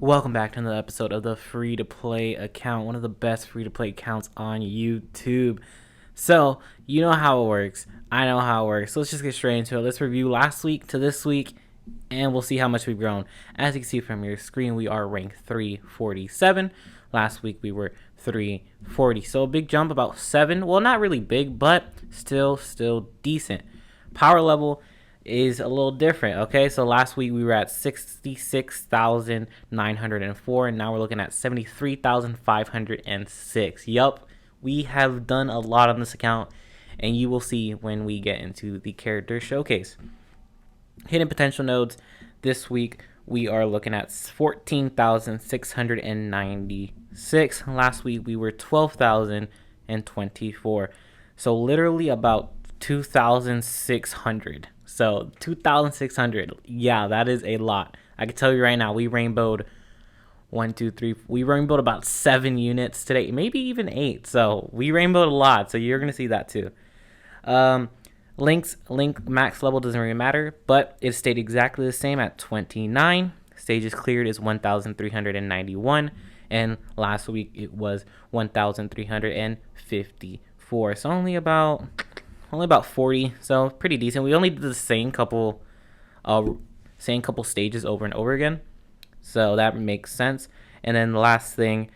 Welcome back to another episode of the free-to-play account, one of the best free-to-play accounts on YouTube. So, you know how it works. I know how it works. So let's just get straight into it. Let's review last week to this week, and we'll see how much we've grown. As you can see from your screen, we are ranked 347. Last week we were 340. So a big jump, about 7. Well, not really big, but still decent. Power level is a little different. Okay, so last week we were at 66,904 and now we're looking at 73,506. Yup, we have done a lot on this account, and you will see when we get into the character showcase. Hidden potential nodes this week we are looking at 14,696. Last week we were 12,024, so literally about 2,600. So 2,600, yeah, that is a lot. I can tell you right now, we rainbowed we rainbowed about 7 units today, maybe even 8. So we rainbowed a lot, so you're gonna see that too. Link max level doesn't really matter, but it stayed exactly the same at 29. Stages cleared is 1,391, and last week it was 1,354. So only about 40, so pretty decent. We only did the same couple stages over and over again, so that makes sense. And then the last thing,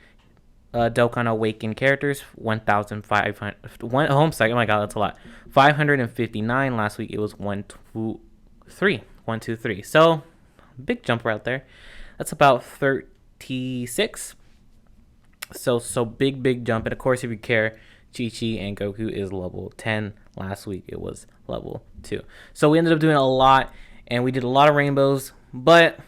Dokkan Awakened characters, 1,500. Oh my god, that's a lot. 559. Last week it was 123. So big jump right there. That's about 36. So big jump. And of course, if you care, Chi-Chi and Goku is level 10. Last week it was level 2. So we ended up doing a lot, and we did a lot of rainbows, but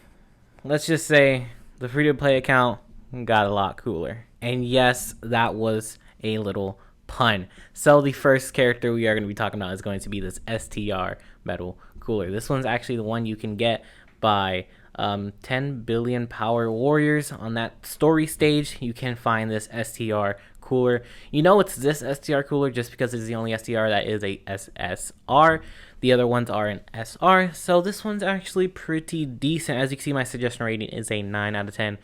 let's just say the free-to-play account got a lot cooler. And yes, that was a little pun. So the first character we are going to be talking about is going to be this STR Metal Cooler. This one's actually the one you can get by 10 billion power warriors. On that story stage, you can find this STR Cooler. You know it's this STR Cooler just because it's the only STR that is a SSR. The other ones are an SR. So this one's actually pretty decent. As you can see, my suggestion rating is a 9 out of 10.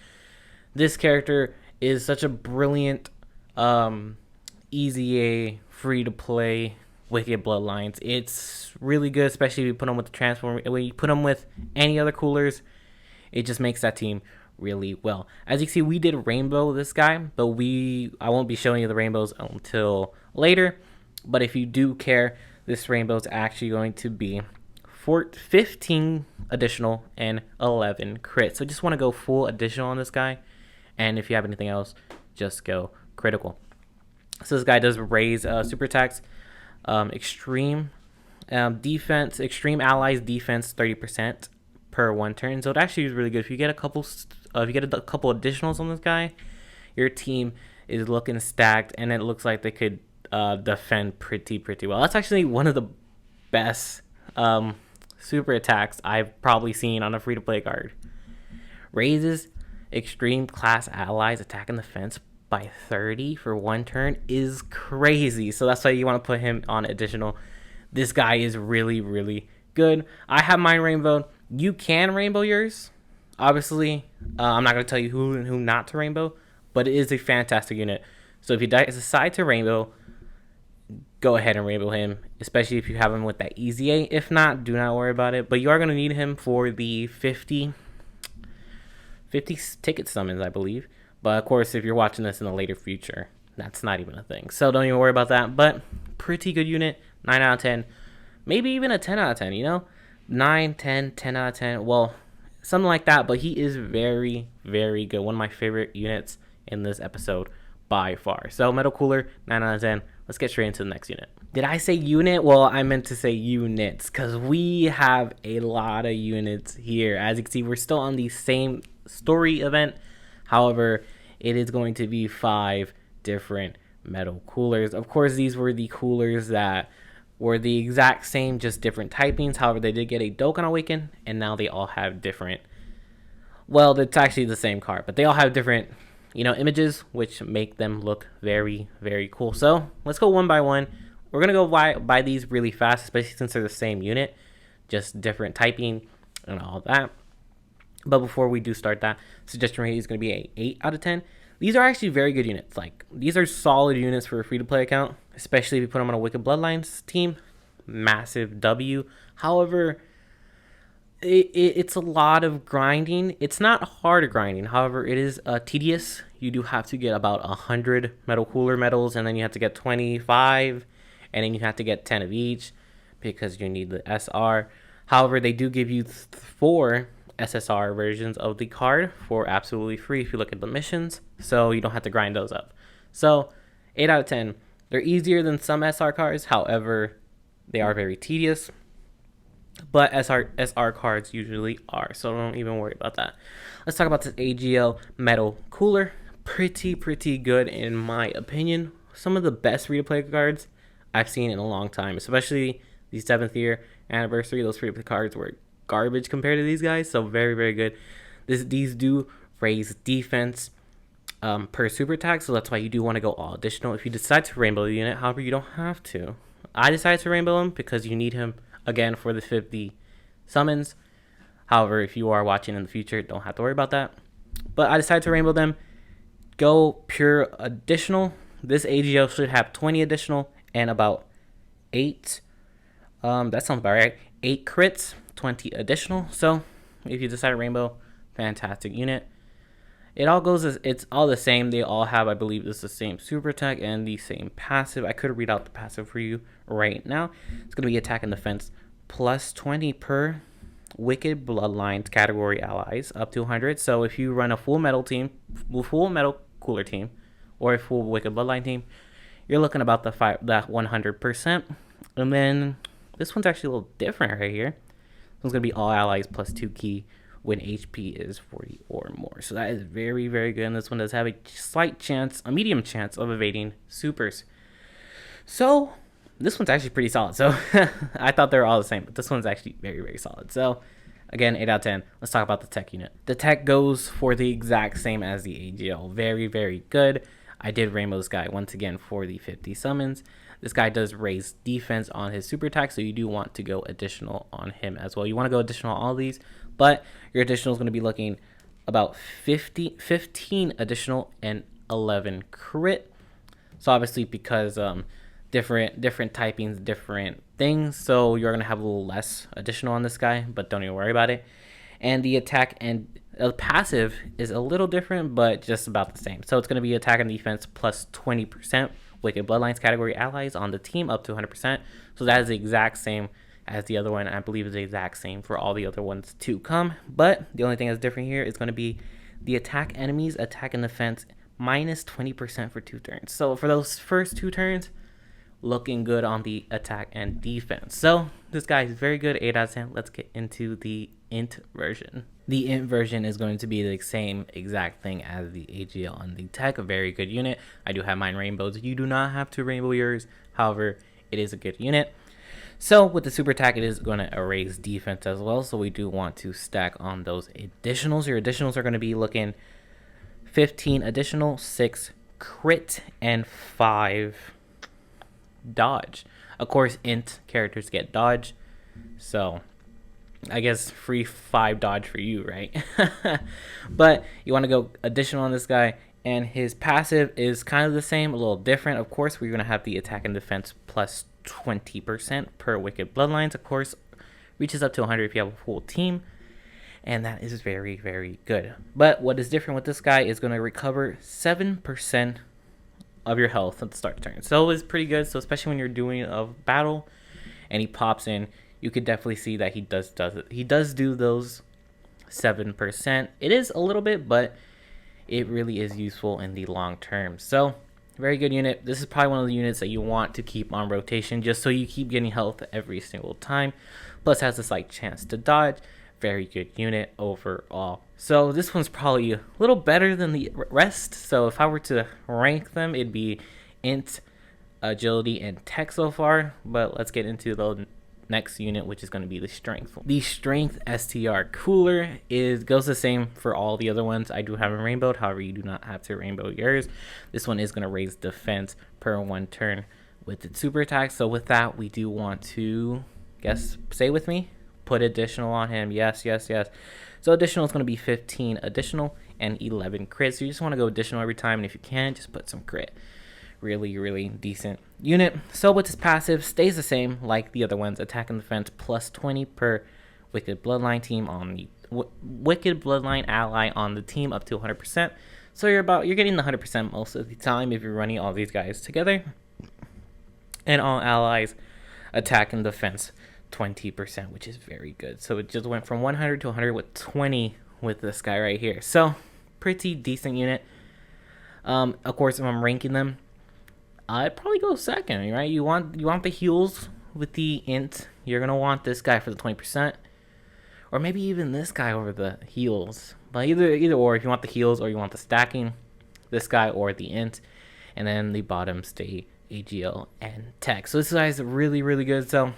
This character is such a brilliant EZA free-to-play Wicked Bloodlines. It's really good, especially if you put them with the Transform. When you put them with any other coolers, it just makes that team really well. As you can see, we did rainbow this guy, but I won't be showing you the rainbows until later. But if you do care, this rainbow is actually going to be 15 additional and 11 crit. So just want to go full additional on this guy, and if you have anything else, just go critical. So this guy does raise super attacks, extreme defense, extreme allies defense 30% per 1 turn. So it actually is really good. If you get a couple additionals on this guy, your team is looking stacked, and it looks like they could defend pretty well. That's actually one of the best super attacks I've probably seen on a free-to-play card. Raises extreme class allies attack and defense by 30 for 1 turn is crazy. So that's why you want to put him on additional. This guy is really good. I have mine rainbowed. You can rainbow yours. Obviously, I'm not going to tell you who and who not to rainbow, but it is a fantastic unit. So if you decide to rainbow, go ahead and rainbow him, especially if you have him with that EZA. If not, do not worry about it. But you are going to need him for the 50 ticket summons, I believe. But of course, if you're watching this in the later future, that's not even a thing. So don't even worry about that. But pretty good unit, 9 out of 10. Maybe even a 10 out of 10, you know? 9, 10, 10 out of 10. Well, something like that. But he is very good. One of my favorite units in this episode by far. So Metal Cooler, 9 out of 10. Let's get straight into the next unit. Did I say unit? Well, I meant to say units, because we have a lot of units here. As you can see, we're still on the same story event. However, it is going to be 5 different metal coolers. Of course, these were the coolers that were the exact same, just different typings. However, they did get a Dokkan Awaken, and now they all have different, well, it's actually the same card, but they all have different, images, which make them look very cool. So let's go one by one. We're going to go by these really fast, especially since they're the same unit, just different typing and all that. But before we do start that, suggestion rating is going to be a 8 out of 10. These are actually very good units. Like, these are solid units for a free-to-play account, especially if you put them on a Wicked Bloodlines team. Massive W. However, it's a lot of grinding. It's not hard grinding. However, it is tedious. You do have to get about 100 Metal Cooler medals, and then you have to get 25, and then you have to get 10 of each because you need the SR. However, they do give you 4 SSR versions of the card for absolutely free if you look at the missions, so you don't have to grind those up. So 8 out of 10. They're easier than some SR cards, however they are very tedious, but SR cards usually are, so don't even worry about that. Let's talk about this AGL Metal Cooler. Pretty good in my opinion. Some of the best free-to-play cards I've seen in a long time, especially the 7th year anniversary. Those free-to-play cards were garbage compared to these guys, so very good. These do raise defense per super attack, so that's why you do want to go all additional if you decide to rainbow the unit. However, you don't have to. I decided to rainbow him because you need him again for the 50 summons. However, if you are watching in the future, don't have to worry about that. But I decided to rainbow them. Go pure additional. This AGL should have 20 additional and about 8. That sounds about right. 8 crits, 20 additional. So if you decide to rainbow, fantastic unit. It's all the same. They all have, I believe, this is the same super attack and the same passive. I could read out the passive for you right now. It's going to be attack and defense plus 20 per Wicked Bloodlines category allies up to 100. So if you run a full metal cooler team, or a full Wicked Bloodline team, you're looking about that 100%. And then this one's actually a little different right here. This one's going to be all allies plus 2 key when HP is 40 or more. So that is very good. And this one does have a medium chance of evading supers. So this one's actually pretty solid. So I thought they were all the same, but this one's actually very solid. So again, 8 out of 10. Let's talk about the TEQ unit. The TEQ goes for the exact same as the AGL. Very good. I did rainbow this guy once again for the 50 summons. This guy does raise defense on his super attack, so you do want to go additional on him as well. You want to go additional on all these, but your additional is going to be looking about 15 additional and 11 crit. So obviously because different typings, different things, so you're going to have a little less additional on this guy, but don't even worry about it. And the attack and passive is a little different, but just about the same. So it's going to be attack and defense plus 20%. Wicked Bloodlines category allies on the team up to 100%. So that is the exact same as the other one. I believe is the exact same for all the other ones to come. But the only thing that's different here is going to be the attack enemies, attack and defense minus 20% for 2 turns. So for those first 2 turns, looking good on the attack and defense. So this guy is very good, 8 out of 10. Let's get into the INT version. The INT version is going to be the same exact thing as the AGL and the TEQ. A very good unit. I do have mine rainbows. You do not have to rainbow yours. However, it is a good unit. So with the super attack, it is going to erase defense as well. So we do want to stack on those additionals. Your additionals are going to be looking 15 additional, 6 crit, and 5 dodge. Of course, INT characters get dodge. So I guess free 5 dodge for you, right? But you want to go additional on this guy, and his passive is kind of the same, a little different. Of course, we're going to have the attack and defense plus 20% per Wicked Bloodlines. Of course, reaches up to 100 if you have a full team, and that is very good. But what is different with this guy is going to recover 7% of your health at the start of the turn. So it's pretty good. So especially when you're doing a battle and he pops in, you could definitely see that he does it. He does do those 7%. It is a little bit, but it really is useful in the long term. So very good unit. This is probably one of the units that you want to keep on rotation just so you keep getting health every single time. Plus has a slight chance to dodge. Very good unit overall. So this one's probably a little better than the rest. So if I were to rank them, it'd be INT, agility, and tech so far. But let's get into the next unit, which is going to be the strength. The strength STR Cooler goes the same for all the other ones. I do have a rainbowed, however you do not have to rainbow yours. This one is going to raise defense per 1 turn with its super attack. So with that, we do want to, say with me, put additional on him. Yes. So additional is going to be 15 additional and 11 crit. So you just want to go additional every time, and if you can, just put some crit. Really decent unit. So with this passive, stays the same like the other ones. Attack and defense plus 20 per Wicked Bloodline team on the Wicked Bloodline ally on the team up to 100%. So you're getting the 100% most of the time if you're running all these guys together. And all allies attack and defense 20%, which is very good. So it just went from 100 to 100 with 20 with this guy right here. So pretty decent unit. Of course, if I'm ranking them, I'd probably go second, right? You want the heals with the int. You're gonna want this guy for the 20%, or maybe even this guy over the heals. But either or, if you want the heals or you want the stacking, this guy or the int, and then the bottom stay AGL and TEQ. So this guy's really good. So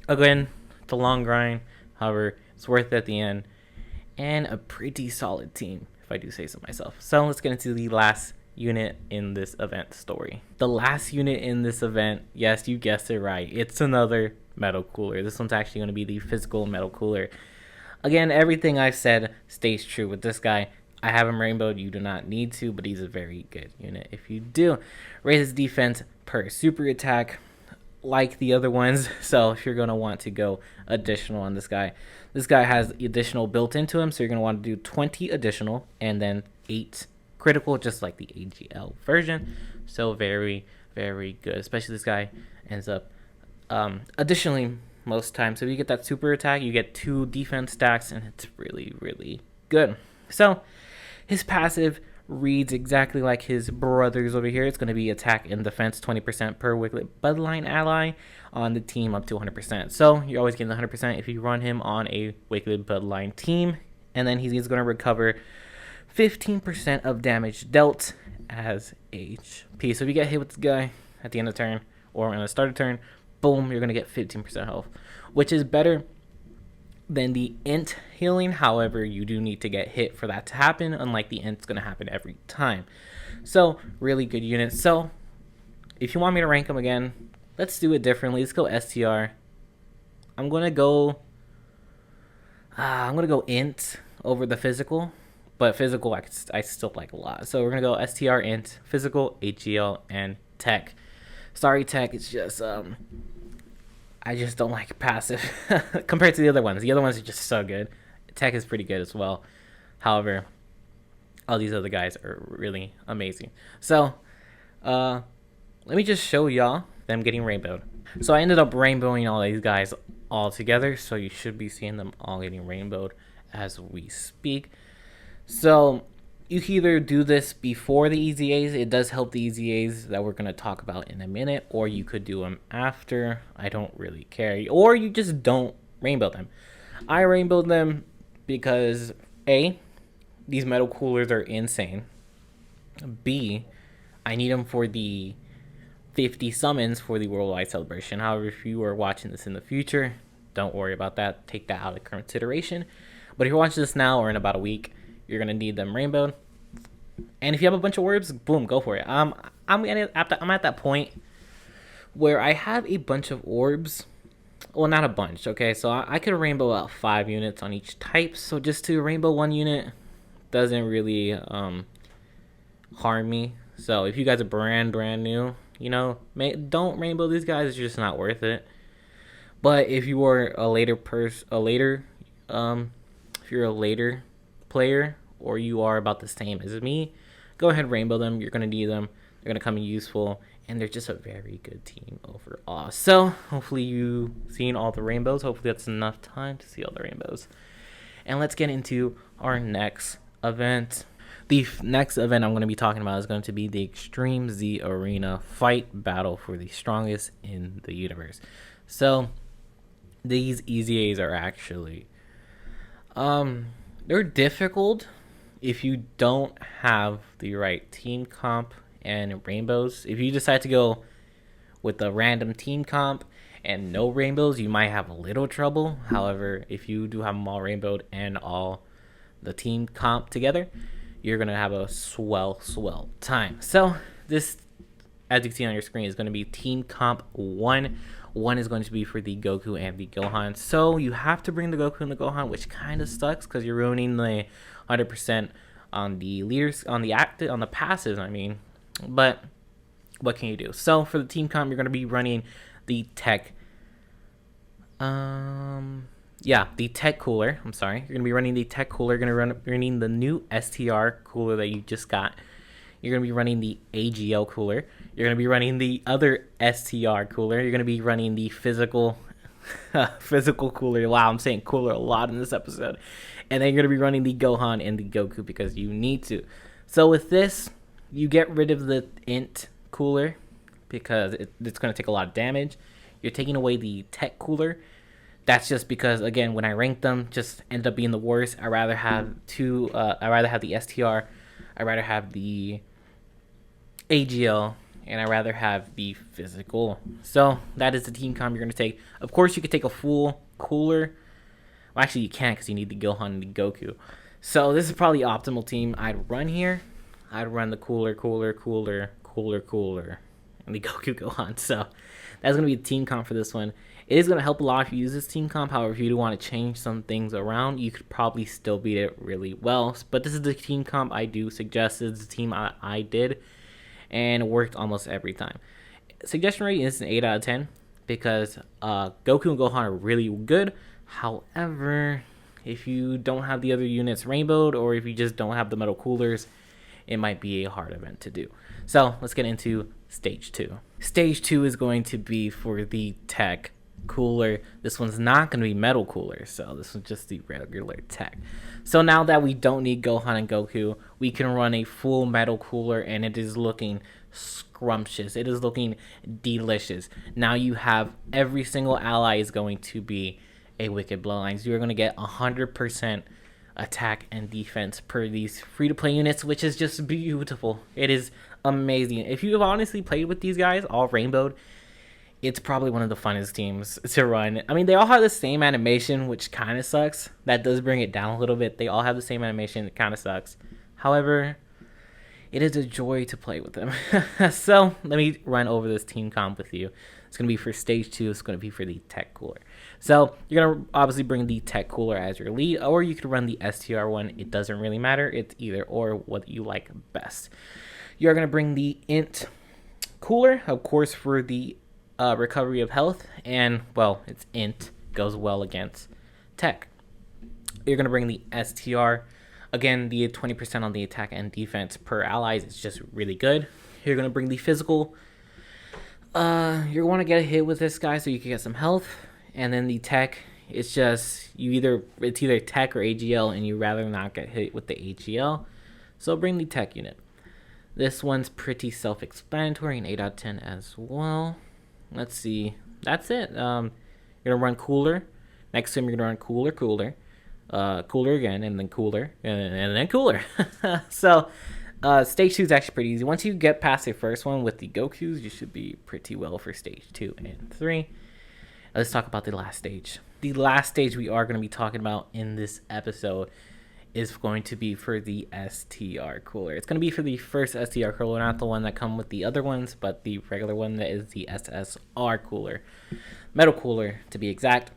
again, it's a long grind. However, it's worth it at the end, and a pretty solid team, if I do say so myself. So let's get into the last unit in this event story. The last unit in this event, yes, you guessed it right, it's another metal cooler. This one's actually going to be the physical metal cooler. Again, everything I've said stays true with this guy. I have him rainbowed. You do not need to, but he's a very good unit if you do. Raises defense per super attack like the other ones. So if you're going to want to go additional on this guy has additional built into him. So you're going to want to do 20 additional and then 8 critical, just like the AGL version. So very good, especially this guy ends up additionally most times. So if you get that super attack, you get 2 defense stacks, and it's really good. So his passive reads exactly like his brothers over here. It's going to be attack and defense 20% per Wicked Bloodline ally on the team up to 100%. So you're always getting the 100% if you run him on a Wicked Bloodline team, and then he's going to recover 15% of damage dealt as HP. So if you get hit with this guy at the end of the turn or on the start of turn, boom, you're going to get 15% health, which is better than the int healing. However, you do need to get hit for that to happen, unlike the int's going to happen every time. So really good unit. So if you want me to rank them again, let's do it differently. Let's go STR. I'm going to go int over the physical. But physical, I still like a lot. So we're going to go STR, int, physical, AGL, and TEQ. Sorry, TEQ, it's just, I just don't like passive compared to the other ones. The other ones are just so good. TEQ is pretty good as well. However, all these other guys are really amazing. So, let me just show y'all them getting rainbowed. So I ended up rainbowing all these guys all together. So you should be seeing them all getting rainbowed as we speak. So you can either do this before the EZAs. It does help the EZAs that we're going to talk about in a minute, or you could do them after. I don't really care. Or you just don't rainbow them. I rainbowed them because A, these metal coolers are insane. B, I need them for the 50 summons for the worldwide celebration. However, if you are watching this in the future, don't worry about that. Take that out of consideration. But if you're watching this now or in about a week, you're going to need them rainbowed. And if you have a bunch of orbs, boom, go for it. I'm at that point where I have a bunch of orbs. Well, not a bunch, okay? So I could rainbow out 5 units on each type. So just to rainbow 1 unit doesn't really harm me. So if you guys are brand new, you know, don't rainbow these guys. It's just not worth it. But if you are if you're a later player, or you are about the same as me, go ahead and rainbow them. You're going to need them. They're going to come in useful, and they're just a very good team overall. So hopefully you seen all the rainbows. Hopefully that's enough time to see all the rainbows. And let's get into our next event. The next event I'm going to be talking about is going to be the Extreme Z Arena Fight Battle for the strongest in the universe. So these EZAs are actually they're difficult if you don't have the right team comp and rainbows. If you decide to go with a random team comp and no rainbows, you might have a little trouble. However, if you do have them all rainbowed and all the team comp together, you're going to have a swell time. So this, as you can see on your screen, is going to be team comp 1, One is going to be for the Goku and the Gohan. So you have to bring the Goku and the Gohan, which kind of sucks because you're ruining the 100% on the leaders, on the passives. I mean, but what can you do? So for the team comp, you're going to be running the TEQ. The TEQ Cooler. I'm sorry. You're going to be running the TEQ Cooler. You're going to be running the new STR Cooler that you just got. You're going to be running the AGL Cooler. You're going to be running the other STR Cooler. You're going to be running the physical Cooler. Wow, I'm saying cooler a lot in this episode. And then you're going to be running the Gohan and the Goku because you need to. So with this, you get rid of the INT Cooler because it's going to take a lot of damage. You're taking away the TEQ Cooler. That's just because, again, when I ranked them, just ended up being the worst. I'd rather have I'd rather have the STR. I'd rather have the AGL, and I'd rather have the physical. So that is the team comp you're going to take. Of course, you could take a full cooler. Well, actually, you can't because you need the Gohan and the Goku. So this is probably the optimal team I'd run here. I'd run the cooler, and the Goku Gohan. So that's going to be the team comp for this one. It is going to help a lot if you use this team comp. However, if you do want to change some things around, you could probably still beat it really well. But this is the team comp I do suggest. This is the team I did, and it worked almost every time. Suggestion rating is an 8 out of 10 because Goku and Gohan are really good. However, if you don't have the other units rainbowed, or if you just don't have the metal coolers, it might be a hard event to do. So let's get into stage 2. Stage 2 is going to be for the TEQ Cooler. This one's not going to be Metal Cooler, so this is just the regular TEQ. So now that we don't need Gohan and Goku, we can run a full Metal Cooler, and it is looking scrumptious. It is looking delicious. Now you have every single ally is going to be a Wicked Bloodlines. You're going to get 100% attack and defense per these free-to-play units, which is just beautiful. It is amazing. If you have honestly played with these guys, all rainbowed, it's probably one of the funnest teams to run. I mean, they all have the same animation, which kind of sucks. That does bring it down a little bit. They all have the same animation. It kind of sucks. However, it is a joy to play with them. So let me run over this team comp with you. It's going to be for stage 2. It's going to be for the TEQ Cooler. So you're going to obviously bring the TEQ Cooler as your lead, or you could run the STR one. It doesn't really matter. It's either or what you like best. You're going to bring the INT Cooler, of course, for the recovery of health, and well, it's INT, goes well against TEQ. You're going to bring the STR. Again, the 20% on the attack and defense per allies is just really good. You're going to bring the physical. You're going to get a hit with this guy so you can get some health. And then the TEQ, it's either TEQ or AGL, and you rather not get hit with the AGL. So bring the TEQ unit. This one's pretty self-explanatory, an 8 out of 10 as well. Let's see. That's it. You're going to run Cooler. Next time you're going to run Cooler. Cooler again, and then Cooler, and then Cooler. So stage 2 is actually pretty easy. Once you get past the first one with the Gokus, you should be pretty well for stage 2 and 3. Let's talk about the last stage. The last stage we are going to be talking about in this episode is going to be for the STR Cooler. It's going to be for the first STR Cooler, not the one that come with the other ones, but the regular one that is the SSR Cooler. Metal Cooler, to be exact.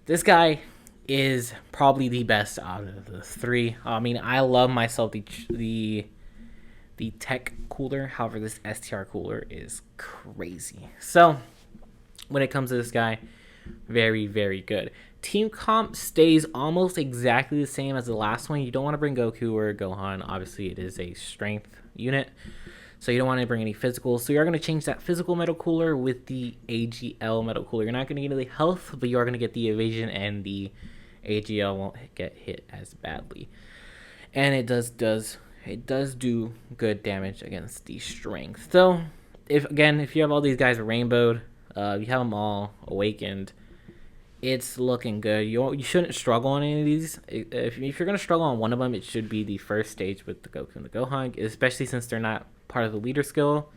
This guy is probably the best out of the 3. I mean, I love myself the TEQ Cooler. However, this STR Cooler is crazy. So when it comes to this guy, very, very good. Team comp stays almost exactly the same as the last one. You don't want to bring Goku or Gohan. Obviously, it is a strength unit, so you don't want to bring any physical. So you're going to change that physical Metal Cooler with the AGL Metal Cooler. You're not going to get any health, but you are going to get the evasion, and the AGL won't get hit as badly. And it does do good damage against the strength. So if you have all these guys rainbowed, you have them all awakened, it's looking good. You shouldn't struggle on any of these. If you're going to struggle on one of them, it should be the first stage with the Goku and the Gohan, especially since they're not part of the leader skill,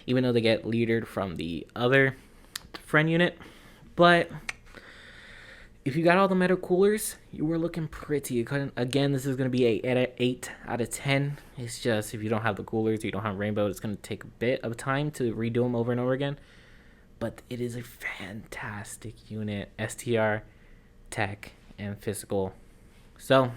even though they get leadered from the other friend unit. But if you got all the Metal Coolers, you were looking pretty. Again, this is going to be an 8 out of 10. It's just if you don't have the coolers, you don't have Rainbow, it's going to take a bit of time to redo them over and over again. but it is a fantastic unit. STR, tech, and physical. So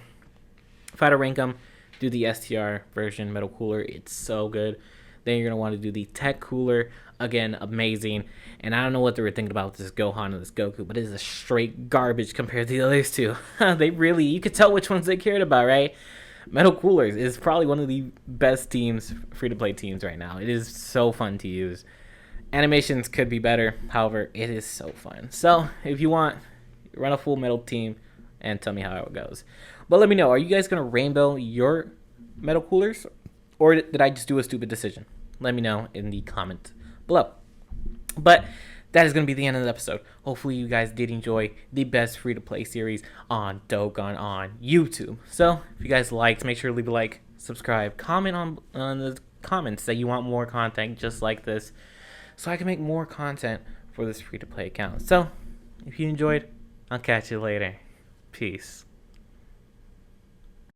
if I had to rank them, do the STR version Metal Cooler. It's so good. Then you're going to want to do the TEQ Cooler. Again, amazing. And I don't know what they were thinking about with this Gohan and this Goku, but it is a straight garbage compared to the others two. They really, you could tell which ones they cared about, right? Metal Coolers is probably one of the best teams, free-to-play teams right now. It is so fun to use. Animations could be better. However, it is so fun. So if you want, run a full metal team and tell me how it goes. But let me know, are you guys going to rainbow your Metal Coolers? Or did I just do a stupid decision? Let me know in the comments below. But that is going to be the end of the episode. Hopefully you guys did enjoy the best free-to-play series on Dokkan on YouTube. So if you guys liked, make sure to leave a like, subscribe, comment on the comments that you want more content just like this, so I can make more content for this free-to-play account. So if you enjoyed, I'll catch you later. Peace.